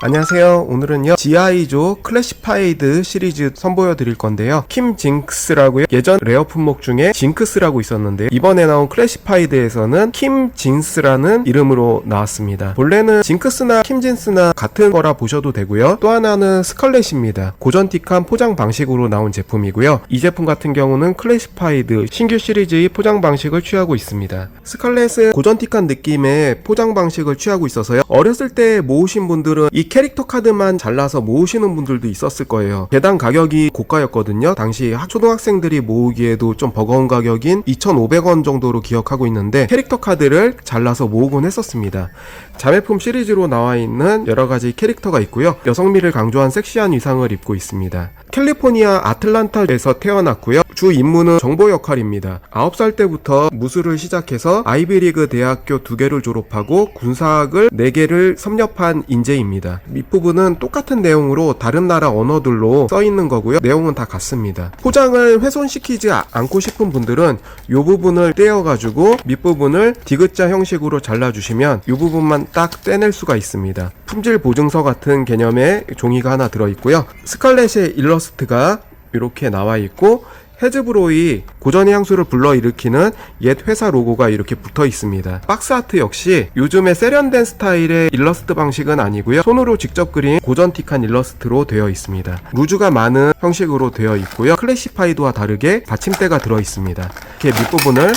안녕하세요. 오늘은요 GI조 클래시파이드 시리즈 선보여 드릴 건데요, 킴 징크스라고요. 예전 레어 품목 중에 징크스라고 있었는데 이번에 나온 클래시파이드에서는 킴 진스라는 이름으로 나왔습니다. 본래는 징크스나 킴 진스나 같은 거라 보셔도 되고요, 또 하나는 스컬렛입니다. 고전틱한 포장 방식으로 나온 제품이고요. 이 제품 같은 경우는 클래시파이드 신규 시리즈의 포장 방식을 취하고 있습니다. 스컬렛은 고전틱한 느낌의 포장 방식을 취하고 있어서요, 어렸을 때 모으신 분들은 이 캐릭터 카드만 잘라서 모으시는 분들도 있었을 거예요. 개당 가격이 고가였거든요. 당시 초등학생들이 모으기에도 좀 버거운 가격인 2,500원 정도로 기억하고 있는데 캐릭터 카드를 잘라서 모으곤 했었습니다. 자매품 시리즈로 나와 있는 여러가지 캐릭터가 있고요, 여성미를 강조한 섹시한 의상을 입고 있습니다. 캘리포니아 아틀란타에서 태어났고요. 주 임무는 정보 역할입니다. 9살 때부터 무술을 시작해서 아이비리그 대학교 2개를 졸업하고 군사학을 4개를 섭렵한 인재입니다. 밑부분은 똑같은 내용으로 다른 나라 언어들로 써있는 거고요. 내용은 다 같습니다. 포장을 훼손시키지 않고 싶은 분들은 이 부분을 떼어가지고 밑부분을 디귿자 형식으로 잘라주시면 이 부분만 딱 떼낼 수가 있습니다. 품질 보증서 같은 개념의 종이가 하나 들어있고요. 스칼렛의 일러스트가 이렇게 나와 있고, 헤즈브로이 고전의 향수를 불러일으키는 옛 회사 로고가 이렇게 붙어 있습니다. 박스 아트 역시 요즘의 세련된 스타일의 일러스트 방식은 아니고요, 손으로 직접 그린 고전틱한 일러스트로 되어 있습니다. 루즈가 많은 형식으로 되어 있고요, 클래시파이드와 다르게 받침대가 들어 있습니다. 이렇게 밑부분을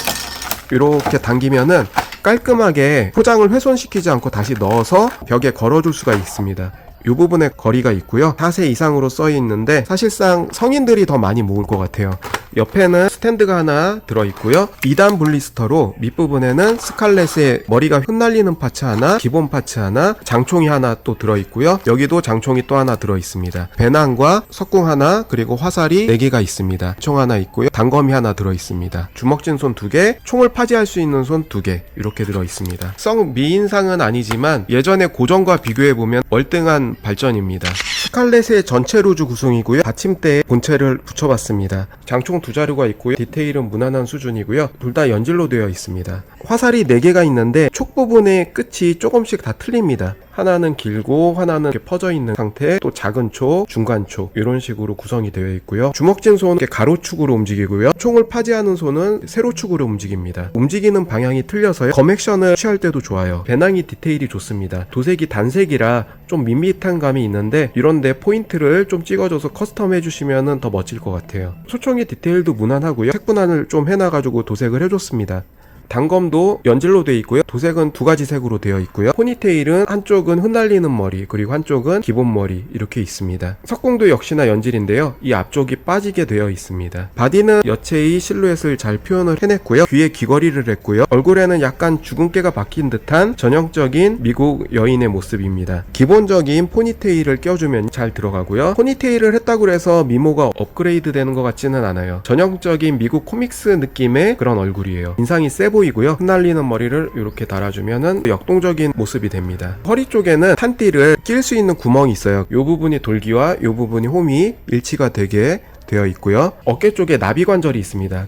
이렇게 당기면은 깔끔하게 포장을 훼손시키지 않고 다시 넣어서 벽에 걸어줄 수가 있습니다. 이 부분에 거리가 있고요, 4세 이상으로 써 있는데 사실상 성인들이 더 많이 모을 것 같아요. 옆에는 스탠드가 하나 들어있고요, 2단 블리스터로 밑부분에는 스칼렛의 머리가 흩날리는 파츠 하나, 기본 파츠 하나, 장총이 하나 또 들어있고요, 여기도 장총이 또 하나 들어있습니다. 배낭과 석궁 하나, 그리고 화살이 4개가 있습니다. 총 하나 있고요, 단검이 하나 들어있습니다. 주먹진 손 2개, 총을 파지할 수 있는 손 2개 이렇게 들어있습니다. 썩 미인상은 아니지만 예전의 고전과 비교해보면 월등한 발전입니다. 스칼렛의 전체 루즈 구성이고요, 받침대에 본체를 붙여봤습니다. 장총 2자루가 있고요, 디테일은 무난한 수준이고요, 둘 다 연질로 되어 있습니다. 화살이 4개가 있는데 촉 부분의 끝이 조금씩 다 틀립니다. 하나는 길고 하나는 이렇게 퍼져 있는 상태, 또 작은 촉, 중간 촉 이런 식으로 구성이 되어 있고요. 주먹진 손은 가로축으로 움직이고요, 총을 파지하는 손은 세로축으로 움직입니다. 움직이는 방향이 틀려서요, 검액션을 취할 때도 좋아요. 배낭이 디테일이 좋습니다. 도색이 단색이라 좀 밋밋한 감이 있는데 이런데 포인트를 좀 찍어줘서 커스텀 해주시면 더 멋질 것 같아요. 소총의 디테일도 무난하고요, 색분할을 좀 해놔가지고 도색을 해줬습니다. 단검도 연질로 되어 있고요, 도색은 2가지 색으로 되어 있고요, 포니테일은 한쪽은 흩날리는 머리, 그리고 한쪽은 기본 머리 이렇게 있습니다. 석궁도 역시나 연질인데요, 이 앞쪽이 빠지게 되어 있습니다. 바디는 여체의 실루엣을 잘 표현을 해냈고요, 귀에 귀걸이를 했고요, 얼굴에는 약간 주근깨가 박힌 듯한 전형적인 미국 여인의 모습입니다. 기본적인 포니테일을 껴주면 잘 들어가고요, 포니테일을 했다고 해서 미모가 업그레이드 되는 것 같지는 않아요. 전형적인 미국 코믹스 느낌의 그런 얼굴이에요. 인상이 세 보이고요, 흩날리는 머리를 이렇게 달아주면은 역동적인 모습이 됩니다. 허리 쪽에는 탄띠를 낄 수 있는 구멍이 있어요. 이 부분이 돌기와 이 부분이 홈이 일치가 되게 되어 있고요, 어깨 쪽에 나비관절이 있습니다.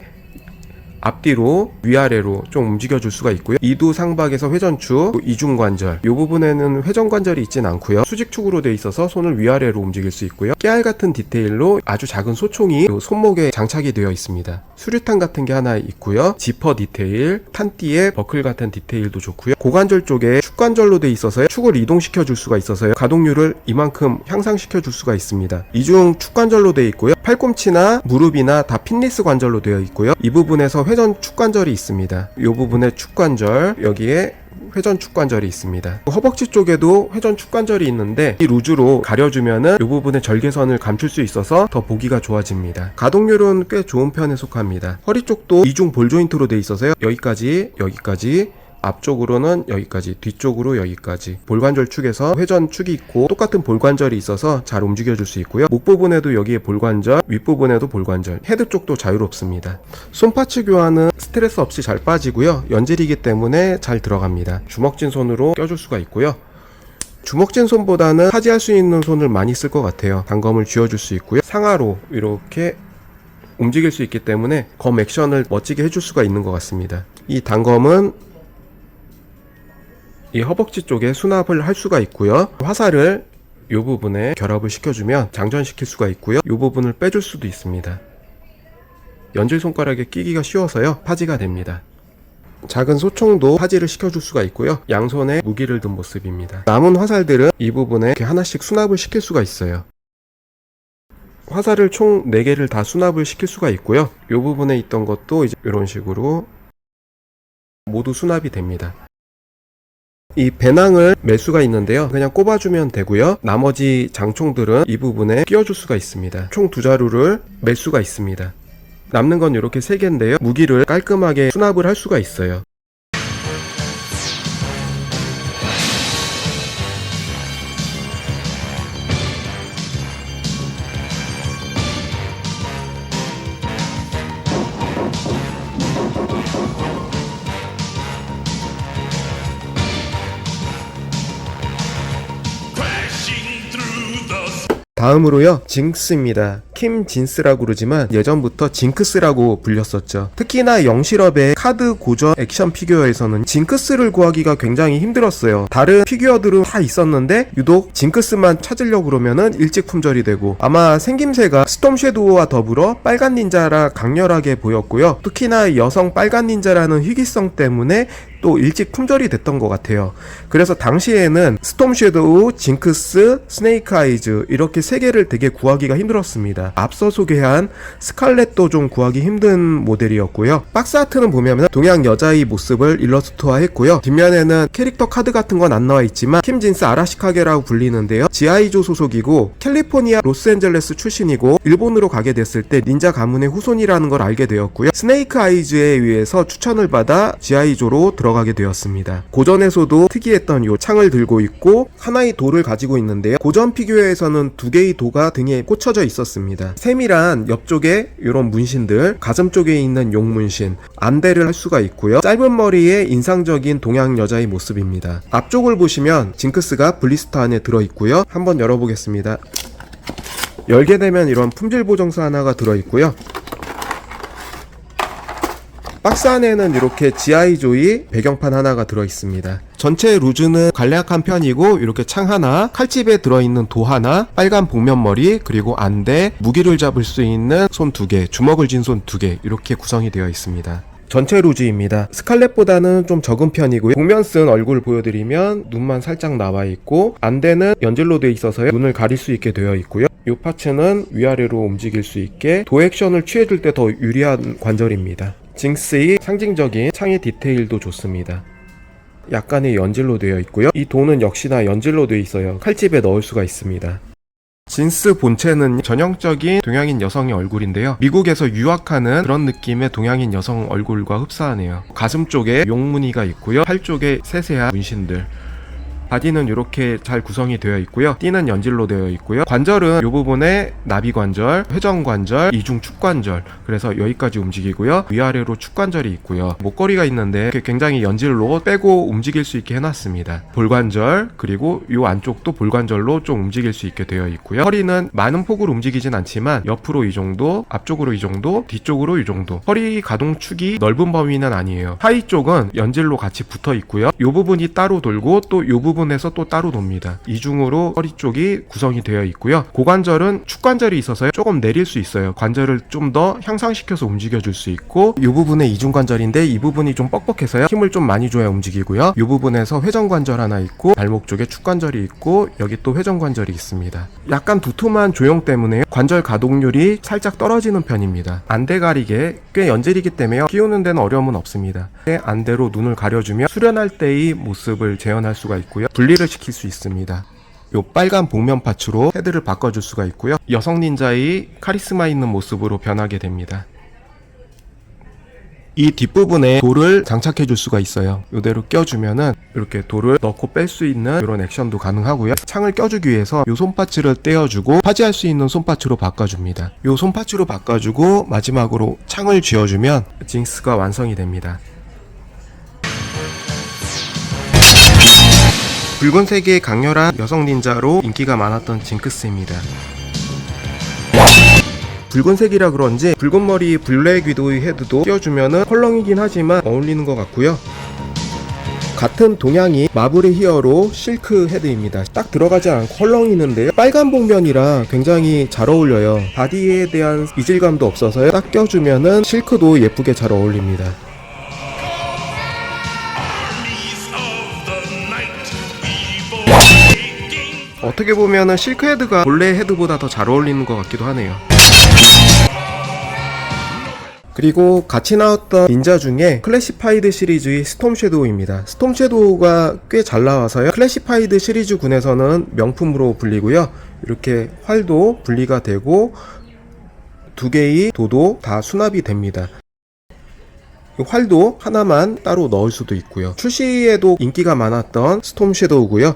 앞뒤로 위아래로 좀 움직여줄 수가 있고요, 이두 상박에서 회전축, 이중관절, 이 부분에는 회전관절이 있진 않고요, 수직축으로 되어 있어서 손을 위아래로 움직일 수 있고요, 깨알 같은 디테일로 아주 작은 소총이 손목에 장착이 되어 있습니다. 수류탄 같은 게 하나 있고요, 지퍼 디테일, 탄띠에 버클 같은 디테일도 좋고요, 고관절 쪽에 축관절로 되어 있어서 축을 이동시켜 줄 수가 있어서 가동률을 이만큼 향상시켜 줄 수가 있습니다. 이중 축관절로 되어 있고요, 팔꿈치나 무릎이나 다 핀리스 관절로 되어 있고요, 이 부분에서 회전 축관절이 있습니다. 이 부분에 축관절, 여기에 회전 축관절이 있습니다. 허벅지 쪽에도 회전 축관절이 있는데 이 루즈로 가려주면은 이 부분의 절개선을 감출 수 있어서 더 보기가 좋아집니다. 가동률은 꽤 좋은 편에 속합니다. 허리 쪽도 이중 볼 조인트로 되어 있어서요, 여기까지 앞쪽으로는 여기까지, 뒤쪽으로 여기까지 볼관절 축에서 회전 축이 있고 똑같은 볼관절이 있어서 잘 움직여줄 수 있고요, 목 부분에도 여기에 볼관절, 윗부분에도 볼관절, 헤드 쪽도 자유롭습니다. 손파츠 교환은 스트레스 없이 잘 빠지고요, 연질이기 때문에 잘 들어갑니다. 주먹진 손으로 껴줄 수가 있고요, 주먹진 손보다는 파지할 수 있는 손을 많이 쓸 것 같아요. 단검을 쥐어줄 수 있고요, 상하로 이렇게 움직일 수 있기 때문에 검 액션을 멋지게 해줄 수가 있는 것 같습니다. 이 단검은 이 허벅지 쪽에 수납을 할 수가 있고요. 화살을 이 부분에 결합을 시켜주면 장전시킬 수가 있고요. 이 부분을 빼줄 수도 있습니다. 연질 손가락에 끼기가 쉬워서요, 파지가 됩니다. 작은 소총도 파지를 시켜줄 수가 있고요. 양손에 무기를 든 모습입니다. 남은 화살들은 이 부분에 이렇게 하나씩 수납을 시킬 수가 있어요. 화살을 총 4개를 다 수납을 시킬 수가 있고요. 이 부분에 있던 것도 이제 이런 식으로 모두 수납이 됩니다. 이 배낭을 멜 수가 있는데요. 그냥 꼽아주면 되고요. 나머지 장총들은 이 부분에 끼워줄 수가 있습니다. 총 2자루를 멜 수가 있습니다. 남는 건 이렇게 3개인데요. 무기를 깔끔하게 수납을 할 수가 있어요. 다음으로요, 징크스입니다. 킴 진스라고 그러지만 예전부터 징크스라고 불렸었죠. 특히나 영실업의 카드 고전 액션 피규어에서는 징크스를 구하기가 굉장히 힘들었어요. 다른 피규어들은 다 있었는데 유독 징크스만 찾으려고 그러면은 일찍 품절이 되고, 아마 생김새가 스톰 섀도우와 더불어 빨간 닌자라 강렬하게 보였고요. 특히나 여성 빨간 닌자라는 희귀성 때문에 또 일찍 품절이 됐던 것 같아요. 그래서 당시에는 스톰 섀도우, 징크스, 스네이크 아이즈 이렇게 3개를 되게 구하기가 힘들었습니다. 앞서 소개한 스칼렛도 좀 구하기 힘든 모델이었고요. 박스 아트는 보면 동양 여자의 모습을 일러스트화 했고요. 뒷면에는 캐릭터 카드 같은 건 안 나와 있지만 킴 진스 아라시카게라고 불리는데요. 지아이조 소속이고 캘리포니아 로스앤젤레스 출신이고 일본으로 가게 됐을 때 닌자 가문의 후손이라는 걸 알게 되었고요. 스네이크 아이즈에 의해서 추천을 받아 지아이조로 들어가게 되었습니다. 고전에서도 특이했던 이 창을 들고 있고 하나의 돌을 가지고 있는데요. 고전 피규어에서는 2개의 도가 등에 꽂혀져 있었습니다. 세밀한 옆쪽에 이런 문신들, 가슴 쪽에 있는 용 문신, 안대를 할 수가 있고요. 짧은 머리에 인상적인 동양 여자의 모습입니다. 앞쪽을 보시면 징크스가 블리스터 안에 들어있고요. 한번 열어보겠습니다. 열게 되면 이런 품질 보정서 하나가 들어있고요. 박스 안에는 이렇게 지아이조이 배경판 하나가 들어있습니다. 전체 루즈는 간략한 편이고 이렇게 창 하나, 칼집에 들어있는 도 하나, 빨간 복면머리, 그리고 안대, 무기를 잡을 수 있는 손 2개, 주먹을 쥔 손 2개 이렇게 구성이 되어 있습니다. 전체 루즈입니다. 스칼렛보다는 좀 적은 편이고요. 복면 쓴 얼굴 보여드리면 눈만 살짝 나와 있고, 안대는 연질로 되어 있어서 눈을 가릴 수 있게 되어 있고요. 이 파츠는 위아래로 움직일 수 있게 도 액션을 취해줄 때 더 유리한 관절입니다. 징스의 상징적인 창의 디테일도 좋습니다. 약간의 연질로 되어 있고요. 이 도는 역시나 연질로 되어 있어요. 칼집에 넣을 수가 있습니다. 진스 본체는 전형적인 동양인 여성의 얼굴인데요. 미국에서 유학하는 그런 느낌의 동양인 여성 얼굴과 흡사하네요. 가슴 쪽에 용무늬가 있고요. 팔 쪽에 세세한 문신들. 바디는 이렇게 잘 구성이 되어 있고요. 띠는 연질로 되어 있고요. 관절은 이 부분에 나비관절, 회전관절, 이중 축관절, 그래서 여기까지 움직이고요. 위아래로 축관절이 있고요. 목걸이가 있는데 굉장히 연질로 빼고 움직일 수 있게 해놨습니다. 볼관절, 그리고 이 안쪽도 볼관절로 좀 움직일 수 있게 되어 있고요. 허리는 많은 폭으로 움직이진 않지만 옆으로 이 정도, 앞쪽으로 이 정도, 뒤쪽으로 이 정도. 허리 가동축이 넓은 범위는 아니에요. 하이 쪽은 연질로 같이 붙어 있고요. 이 부분이 따로 돌고 또 이 부분에서 또 따로 돕니다. 이중으로 허리 쪽이 구성이 되어 있고요. 고관절은 축관절이 있어서 조금 내릴 수 있어요. 관절을 좀 더 향상시켜서 움직여줄 수 있고, 이 부분에 이중관절인데 이 부분이 좀 뻑뻑해서요. 힘을 좀 많이 줘야 움직이고요. 이 부분에서 회전관절 하나 있고, 발목 쪽에 축관절이 있고, 여기 또 회전관절이 있습니다. 약간 두툼한 조형 때문에 관절 가동률이 살짝 떨어지는 편입니다. 안대 가리개 꽤 연질이기 때문에 끼우는 데는 어려움은 없습니다. 안대로 눈을 가려주면 수련할 때의 모습을 재현할 수가 있고요. 분리를 시킬 수 있습니다. 요 빨간 복면 파츠로 헤드를 바꿔줄 수가 있고요. 여성 닌자의 카리스마 있는 모습으로 변하게 됩니다. 이 뒷부분에 돌을 장착해 줄 수가 있어요. 이대로 껴주면은 이렇게 돌을 넣고 뺄 수 있는 이런 액션도 가능하고요. 창을 껴주기 위해서 이 손파츠를 떼어주고 파지할 수 있는 손파츠로 바꿔줍니다. 이 손파츠로 바꿔주고 마지막으로 창을 쥐어주면 징스가 완성이 됩니다. 붉은색의 강렬한 여성 닌자로 인기가 많았던 징크스입니다. 붉은색이라 그런지 붉은 머리 블랙 위도우의 헤드도 띄워주면은 컬렁이긴 하지만 어울리는 것 같고요. 같은 동양이 마블의 히어로 실크 헤드입니다. 딱 들어가지 않고 헐렁이는데요. 빨간 복면이라 굉장히 잘 어울려요. 바디에 대한 이질감도 없어서요. 딱 껴주면은 실크도 예쁘게 잘 어울립니다. 어떻게 보면은 실크 헤드가 본래 헤드보다 더 잘 어울리는 것 같기도 하네요. 그리고 같이 나왔던 닌자 중에 클래시파이드 시리즈의 스톰 섀도우입니다. 스톰 섀도우가 꽤 잘 나와서요. 클래시파이드 시리즈군에서는 명품으로 불리고요. 이렇게 활도 분리가 되고 두 개의 도도 다 수납이 됩니다. 활도 하나만 따로 넣을 수도 있고요. 출시에도 인기가 많았던 스톰 섀도우고요.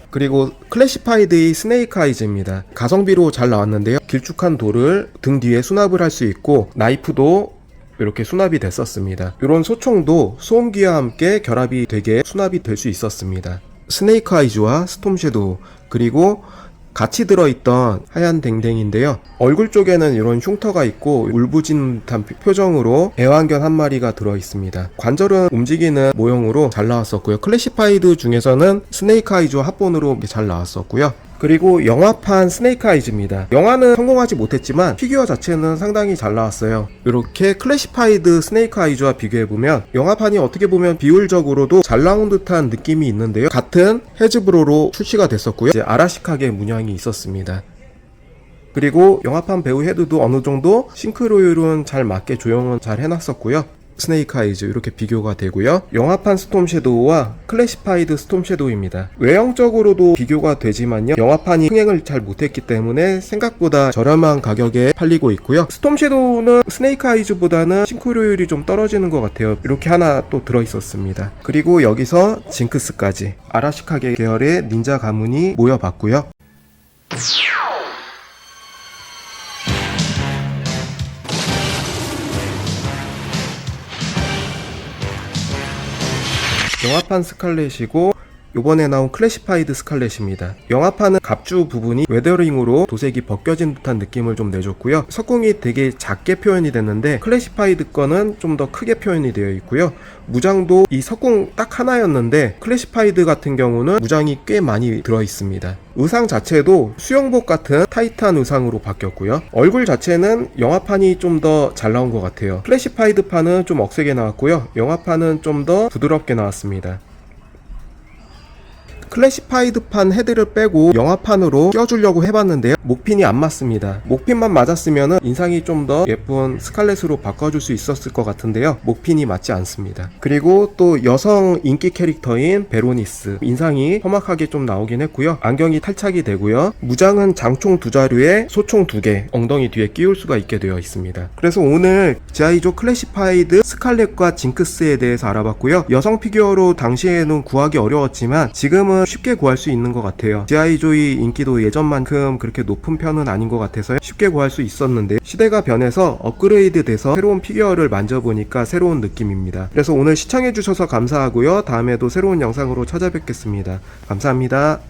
그리고 클래시파이드의 스네이크 아이즈입니다. 가성비로 잘 나왔는데요. 길쭉한 돌을 등 뒤에 수납을 할 수 있고 나이프도 이렇게 수납이 됐었습니다. 이런 소총도 소음기와 함께 결합이 되게 수납이 될 수 있었습니다. 스네이크 아이즈와 스톰 섀도우 그리고 같이 들어있던 하얀 댕댕인데요. 얼굴 쪽에는 이런 흉터가 있고 울부짖는 표정으로 애완견 한 마리가 들어있습니다. 관절은 움직이는 모형으로 잘 나왔었고요. 클래시파이드 중에서는 스네이크 아이즈와 합본으로 잘 나왔었고요. 그리고 영화판 스네이크 아이즈입니다. 영화는 성공하지 못했지만 피규어 자체는 상당히 잘 나왔어요. 이렇게 클래시파이드 스네이크 아이즈와 비교해보면 영화판이 어떻게 보면 비율적으로도 잘 나온 듯한 느낌이 있는데요. 같은 헤즈브로로 출시가 됐었고요. 이제 아라시카게 문양이 있었습니다. 그리고 영화판 배우 헤드도 어느 정도 싱크로율은 잘 맞게 조형은 잘 해놨었고요. 스네이크 아이즈 이렇게 비교가 되고요. 영화판 스톰 섀도우와 클래시파이드 스톰 섀도우입니다. 외형적으로도 비교가 되지만요. 영화판이 흥행을 잘 못했기 때문에 생각보다 저렴한 가격에 팔리고 있고요. 스톰 섀도우는 스네이크 아이즈보다는 싱크로율이 좀 떨어지는 것 같아요. 이렇게 하나 또 들어있었습니다. 그리고 여기서 징크스까지 아라시카게 계열의 닌자 가문이 모여봤고요. 영화판 스칼렛이고 요번에 나온 클래시파이드 스칼렛입니다. 영화판은 갑주 부분이 웨더링으로 도색이 벗겨진 듯한 느낌을 좀 내줬고요. 석궁이 되게 작게 표현이 됐는데 클래시파이드 거는 좀 더 크게 표현이 되어 있고요. 무장도 이 석궁 딱 하나였는데 클래시파이드 같은 경우는 무장이 꽤 많이 들어 있습니다. 의상 자체도 수영복 같은 타이트한 의상으로 바뀌었고요. 얼굴 자체는 영화판이 좀 더 잘 나온 것 같아요. 클래시파이드 판은 좀 억세게 나왔고요. 영화판은 좀 더 부드럽게 나왔습니다. 클래시파이드판 헤드를 빼고 영화판으로 껴주려고 해봤는데요. 목핀이 안 맞습니다. 목핀만 맞았으면 인상이 좀 더 예쁜 스칼렛으로 바꿔줄 수 있었을 것 같은데요. 목핀이 맞지 않습니다. 그리고 또 여성 인기 캐릭터인 베로니스 인상이 험악하게 좀 나오긴 했고요. 안경이 탈착이 되고요. 무장은 장총 2자루에 소총 2개 엉덩이 뒤에 끼울 수가 있게 되어 있습니다. 그래서 오늘 지아이조 클래시파이드 스칼렛과 징크스에 대해서 알아봤고요. 여성 피규어로 당시에는 구하기 어려웠지만 지금은 쉽게 구할 수 있는 것 같아요. 지아이조의 인기도 예전만큼 그렇게 높은 편은 아닌 것 같아서 쉽게 구할 수 있었는데 시대가 변해서 업그레이드 돼서 새로운 피규어를 만져보니까 새로운 느낌입니다. 그래서 오늘 시청해주셔서 감사하고요. 다음에도 새로운 영상으로 찾아뵙겠습니다. 감사합니다.